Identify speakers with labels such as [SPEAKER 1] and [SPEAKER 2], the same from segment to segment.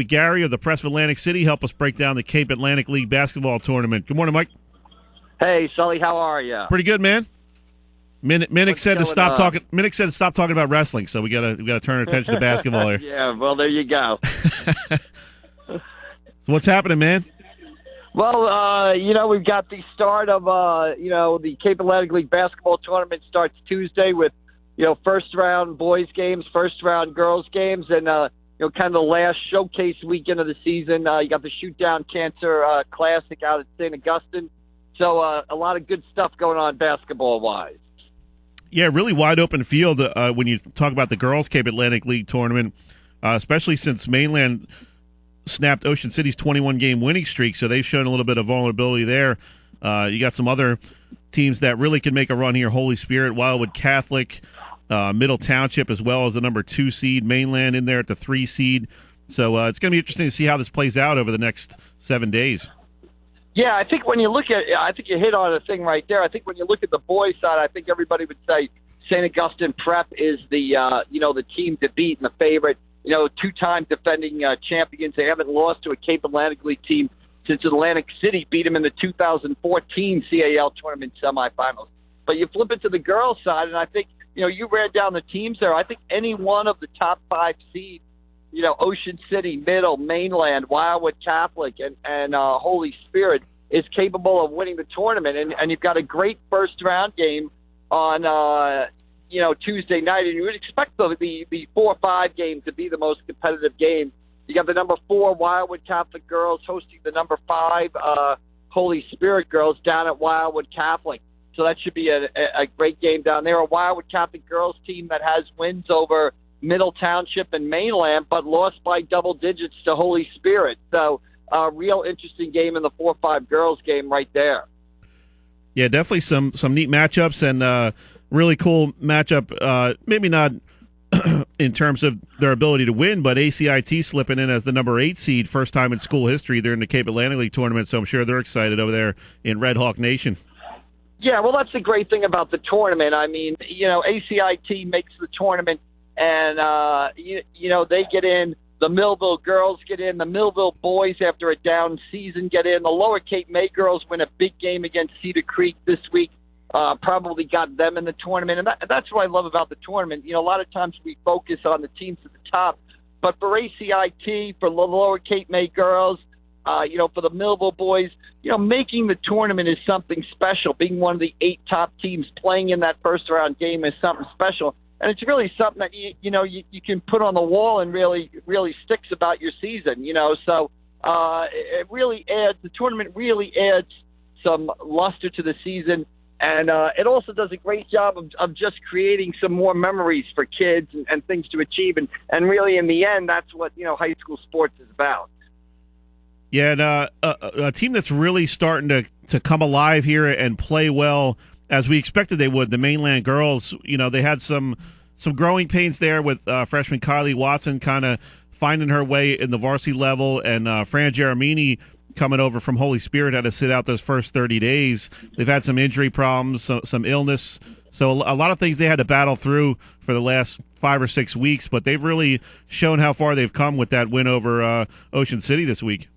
[SPEAKER 1] McGarry of the Press of Atlantic City help us break down the Cape Atlantic League basketball tournament. Good morning, Mike.
[SPEAKER 2] Hey, Sully, how are you?
[SPEAKER 1] Pretty good, man. Minnick said to stop talking. Minnick said to stop talking about wrestling, so we gotta turn our attention to basketball here.
[SPEAKER 2] Yeah, well, there you go.
[SPEAKER 1] So what's happening, man?
[SPEAKER 2] Well, we've got the start of the Cape Atlantic League basketball tournament starts Tuesday with first round boys games, first round girls games, and kind of the last showcase weekend of the season. You got the Shoot Down Cancer Classic out at St. Augustine. So a lot of good stuff going on basketball-wise.
[SPEAKER 1] Yeah, really wide open field when you talk about the girls' Cape Atlantic League tournament, especially since Mainland snapped Ocean City's 21-game winning streak, so they've shown a little bit of vulnerability there. You got some other teams that really can make a run here, Holy Spirit, Wildwood Catholic, Middle Township, as well as the number 2 seed, Mainland in there at the 3 seed. So it's going to be interesting to see how this plays out over the next 7 days.
[SPEAKER 2] Yeah, I think when you look at I think you hit on a thing right there. I think when you look at the boys' side, I think everybody would say St. Augustine Prep is the the team to beat and the favorite. 2-time defending champions. They haven't lost to a Cape Atlantic League team since Atlantic City beat them in the 2014 CAL tournament semifinals. But you flip it to the girls' side, and I think you ran down the teams there. I think any one of the top 5 seeds, Ocean City, Middle, Mainland, Wildwood Catholic, and Holy Spirit is capable of winning the tournament. And you've got a great first-round game on, Tuesday night. And you would expect the 4-5 game to be the most competitive game. You got the number 4 Wildwood Catholic girls hosting the number 5 Holy Spirit girls down at Wildwood Catholic. So that should be a great game down there. A Wildwood Catholic girls team that has wins over Middle Township and Mainland, but lost by double digits to Holy Spirit. So a real interesting game in the 4-5 girls game right there.
[SPEAKER 1] Yeah, definitely some neat matchups and really cool matchup. Maybe not in terms of their ability to win, but ACIT slipping in as the number 8 seed, first time in school history. They're in the Cape Atlantic League tournament, so I'm sure they're excited over there in Red Hawk Nation.
[SPEAKER 2] Yeah, well, that's the great thing about the tournament. I mean, ACIT makes the tournament. And, they get in, the Millville girls get in, the Millville boys after a down season get in, the Lower Cape May girls win a big game against Cedar Creek this week, probably got them in the tournament. And that's what I love about the tournament. A lot of times we focus on the teams at the top, but for ACIT, for the Lower Cape May girls, for the Millville boys, making the tournament is something special. Being one of the 8 top teams playing in that first-round game is something special. And it's really something that you can put on the wall and really sticks about your season. So it really adds, the tournament really adds some luster to the season, and it also does a great job of just creating some more memories for kids and things to achieve. And really, in the end, that's what high school sports is about.
[SPEAKER 1] Yeah, and a team that's really starting to come alive here and play well, as we expected they would. The Mainland girls, they had some growing pains there with freshman Kylie Watson kind of finding her way in the varsity level, and Fran Jeremini coming over from Holy Spirit had to sit out those first 30 days. They've had some injury problems, some illness, so a lot of things they had to battle through for the last 5 or 6 weeks, but they've really shown how far they've come with that win over Ocean City this week.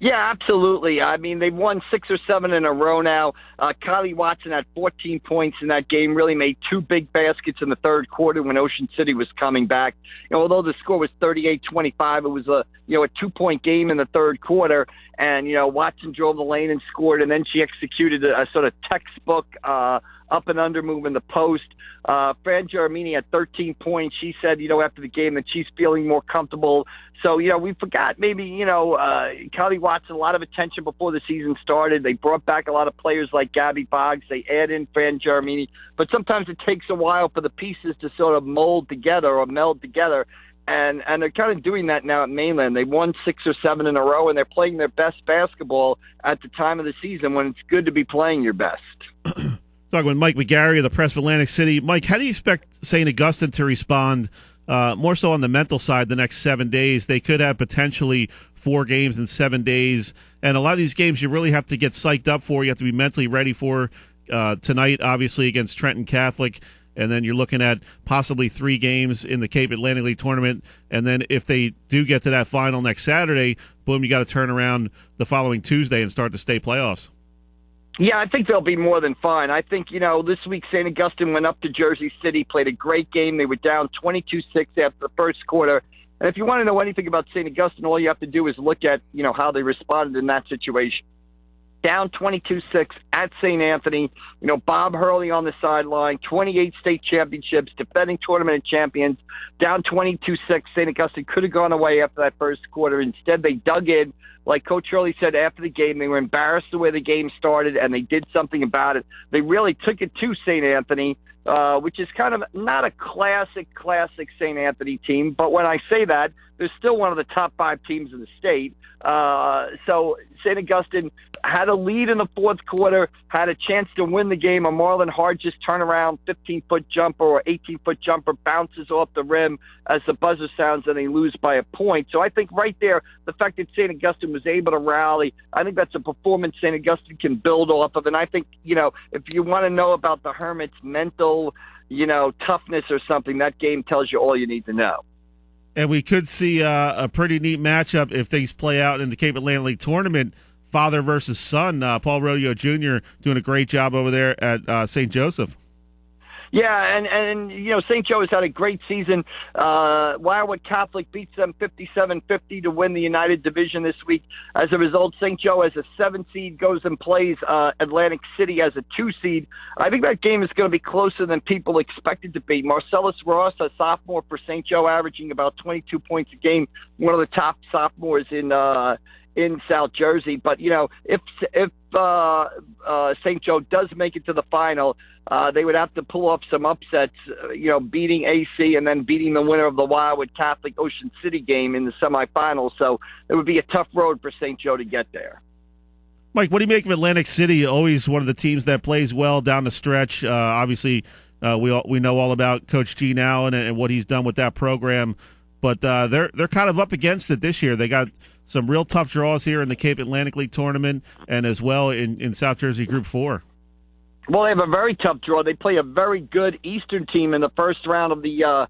[SPEAKER 2] Yeah, absolutely. I mean, they've won 6 or 7 in a row now. Kylie Watson had 14 points in that game, really made 2 big baskets in the third quarter when Ocean City was coming back. Although the score was 38-25, it was a 2-point game in the third quarter. And, Watson drove the lane and scored, and then she executed a sort of textbook up and under move in the post. Fran Jeremini had 13 points. She said, after the game that she's feeling more comfortable. So, we forgot maybe, Kylie Watson, a lot of attention before the season started. They brought back a lot of players like Gabby Boggs. They add in Fran Jeremini. But sometimes it takes a while for the pieces to sort of mold together or meld together. And they're kind of doing that now at Mainland. They won 6 or 7 in a row, and they're playing their best basketball at the time of the season when it's good to be playing your best.
[SPEAKER 1] Talking with Mike McGarry of the Press of Atlantic City. Mike, how do you expect St. Augustine to respond more so on the mental side the next 7 days? They could have potentially 4 games in 7 days, and a lot of these games you really have to get psyched up for. You have to be mentally ready for tonight, obviously, against Trenton Catholic. and then you're looking at possibly 3 games in the Cape Atlantic League tournament, and then if they do get to that final next Saturday, boom, you got to turn around the following Tuesday and start the state playoffs.
[SPEAKER 2] Yeah, I think they'll be more than fine. I think, this week St. Augustine went up to Jersey City, played a great game. They were down 22-6 after the first quarter. And if you want to know anything about St. Augustine, all you have to do is look at, how they responded in that situation. Down 22-6 at St. Anthony. Bob Hurley on the sideline, 28 state championships, defending tournament champions. Down 22-6, St. Augustine could have gone away after that first quarter. Instead, they dug in. Like Coach Hurley said after the game, they were embarrassed the way the game started, and they did something about it. They really took it to St. Anthony, which is kind of not a classic St. Anthony team. But when I say that, they're still one of the top 5 teams in the state. So St. Augustine had a lead in the fourth quarter, had a chance to win the game. A Marlon Hargis turnaround 15-foot jumper or 18-foot jumper bounces off the rim as the buzzer sounds, and they lose by a point. So I think right there, the fact that St. Augustine was able to rally, I think that's a performance St. Augustine can build off of. And I think, if you want to know about the Hermits' mental, toughness or something, that game tells you all you need to know.
[SPEAKER 1] And we could see a pretty neat matchup if things play out in the Cape Atlantic League tournament, father versus son. Paul Rodeo Jr. doing a great job over there at St. Joseph.
[SPEAKER 2] Yeah, and St. Joe has had a great season. Wildwood Catholic beats them 57-50 to win the United Division this week. As a result, St. Joe as a 7 seed goes and plays Atlantic City as a 2 seed. I think that game is going to be closer than people expected to be. Marcellus Ross, a sophomore for St. Joe, averaging about 22 points a game, one of the top sophomores in South Jersey. But if St. Joe does make it to the final, they would have to pull off some upsets, beating AC and then beating the winner of the Wildwood Catholic Ocean City game in the semifinals. So it would be a tough road for St. Joe to get there.
[SPEAKER 1] Mike, what do you make of Atlantic City? Always one of the teams that plays well down the stretch. Obviously, we know all about Coach Gene Allen and what he's done with that program, but they're kind of up against it this year. They got some real tough draws here in the Cape Atlantic League tournament and as well in South Jersey Group 4.
[SPEAKER 2] Well, they have a very tough draw. They play a very good Eastern team in the first round of the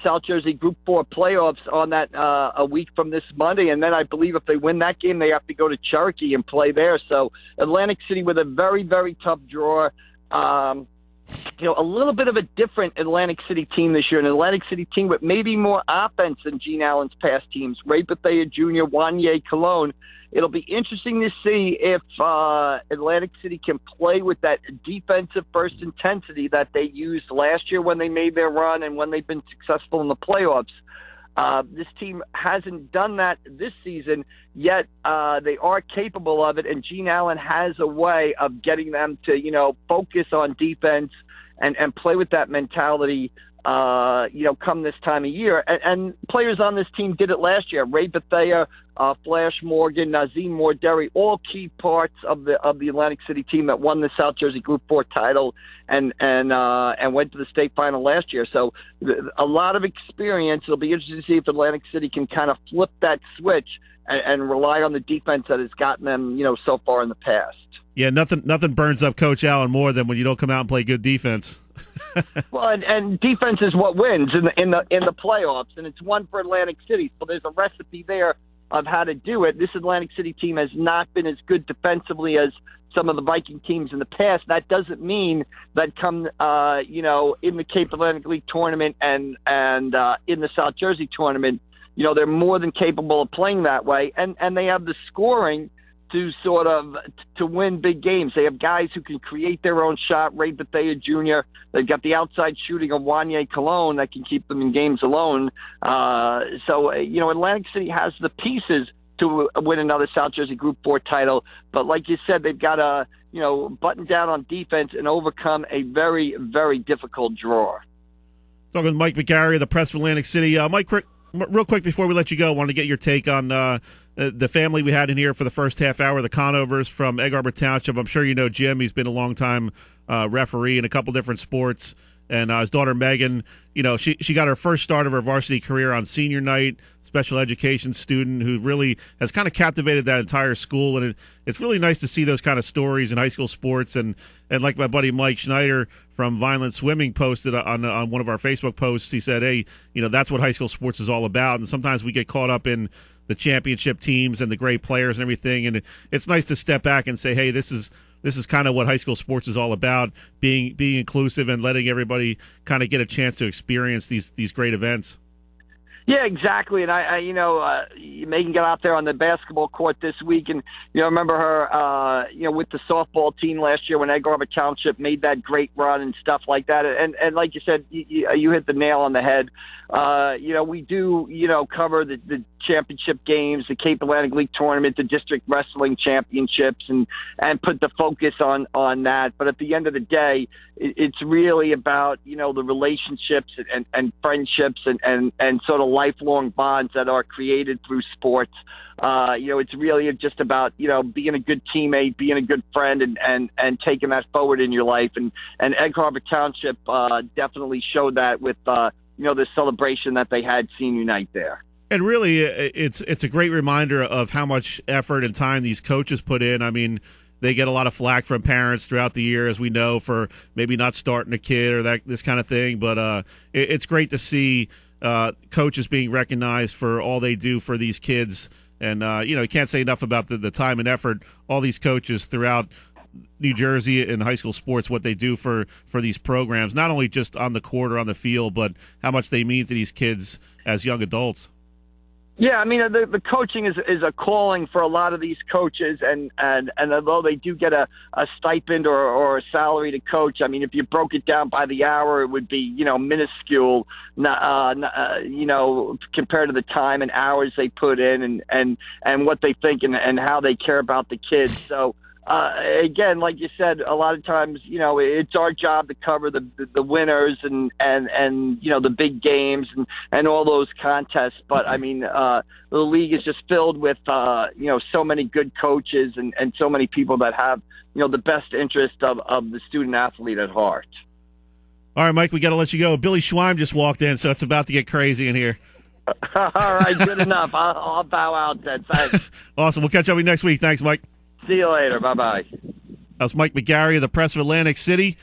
[SPEAKER 2] South Jersey Group 4 playoffs on that a week from this Monday. And then I believe if they win that game, they have to go to Cherokee and play there. So Atlantic City with a very, very tough draw. A little bit of a different Atlantic City team this year, an Atlantic City team with maybe more offense than Gene Allen's past teams. Ray Bethea Jr., Wanye Cologne. It'll be interesting to see if Atlantic City can play with that defensive first intensity that they used last year when they made their run and when they've been successful in the playoffs. This team hasn't done that this season, yet they are capable of it, and Gene Allen has a way of getting them to, focus on defense and play with that mentality, come this time of year. And players on this team did it last year. Ray Bethea, Flash Morgan, Nazim Morderry, all key parts of the Atlantic City team that won the South Jersey Group 4 title and went to the state final last year. So a lot of experience. It'll be interesting to see if Atlantic City can kind of flip that switch and rely on the defense that has gotten them, so far in the past.
[SPEAKER 1] Yeah, nothing burns up Coach Allen more than when you don't come out and play good defense.
[SPEAKER 2] Well, and defense is what wins in the playoffs, and it's one for Atlantic City. So there's a recipe there of how to do it. This Atlantic City team has not been as good defensively as some of the Viking teams in the past. That doesn't mean that come in the Cape Atlantic League tournament and in the South Jersey tournament, they're more than capable of playing that way, and they have the scoring to sort of to win big games. They have guys who can create their own shot. Ray Bethea Jr. They've got the outside shooting of Wanye Cologne that can keep them in games alone. So Atlantic City has the pieces to win another South Jersey Group 4 title. But like you said, they've got to, button down on defense and overcome a very, very difficult draw.
[SPEAKER 1] Talking with Mike McGarry of the Press for Atlantic City. Mike, real quick before we let you go, I want to get your take on the family we had in here for the first half hour, the Conovers from Egg Harbor Township. I'm sure you know Jim. He's been a long-time referee in a couple different sports. And his daughter Megan, she got her first start of her varsity career on senior night. Special education student who really has kind of captivated that entire school, and it's really nice to see those kind of stories in high school sports. And like my buddy Mike Schneider from Vineland Swimming posted on one of our Facebook posts, he said, "Hey, that's what high school sports is all about." And sometimes we get caught up in the championship teams and the great players and everything, and it's nice to step back and say, "Hey, this is kind of what high school sports is all about: being inclusive and letting everybody kind of get a chance to experience these great events."
[SPEAKER 2] Yeah, exactly. And Megan got out there on the basketball court this week, and I remember her, with the softball team last year when Egg Harbor Township made that great run and stuff like that. And like you said, you hit the nail on the head. We do, cover the championship games, the Cape Atlantic League tournament, the district wrestling championships, and put the focus on that. But at the end of the day, it's really about, the relationships and friendships and sort of lifelong bonds that are created through sports. It's really just about, being a good teammate, being a good friend, and taking that forward in your life. And Egg Harbor Township definitely showed that with, the celebration that they had senior night there.
[SPEAKER 1] And really, it's a great reminder of how much effort and time these coaches put in. I mean, they get a lot of flack from parents throughout the year, as we know, for maybe not starting a kid or this kind of thing. But it's great to see coaches being recognized for all they do for these kids. And, you can't say enough about the time and effort all these coaches throughout New Jersey in high school sports, what they do for these programs, not only just on the court or on the field, but how much they mean to these kids as young adults.
[SPEAKER 2] Yeah, I mean, the coaching is a calling for a lot of these coaches, and although they do get a stipend or a salary to coach, I mean, if you broke it down by the hour, it would be, minuscule, compared to the time and hours they put in and what they think and how they care about the kids. So, again, like you said, a lot of times, it's our job to cover the winners and the big games and all those contests. But I mean, the league is just filled with, so many good coaches and so many people that have, the best interest of the student athlete at heart.
[SPEAKER 1] All right, Mike, we got to let you go. Billy Schweim just walked in, so it's about to get crazy in here.
[SPEAKER 2] All right, good enough. I'll bow out then. Thanks.
[SPEAKER 1] Awesome. We'll catch up with you next week. Thanks, Mike.
[SPEAKER 2] See you later. Bye-bye.
[SPEAKER 1] That was Mike McGarry of the Press of Atlantic City.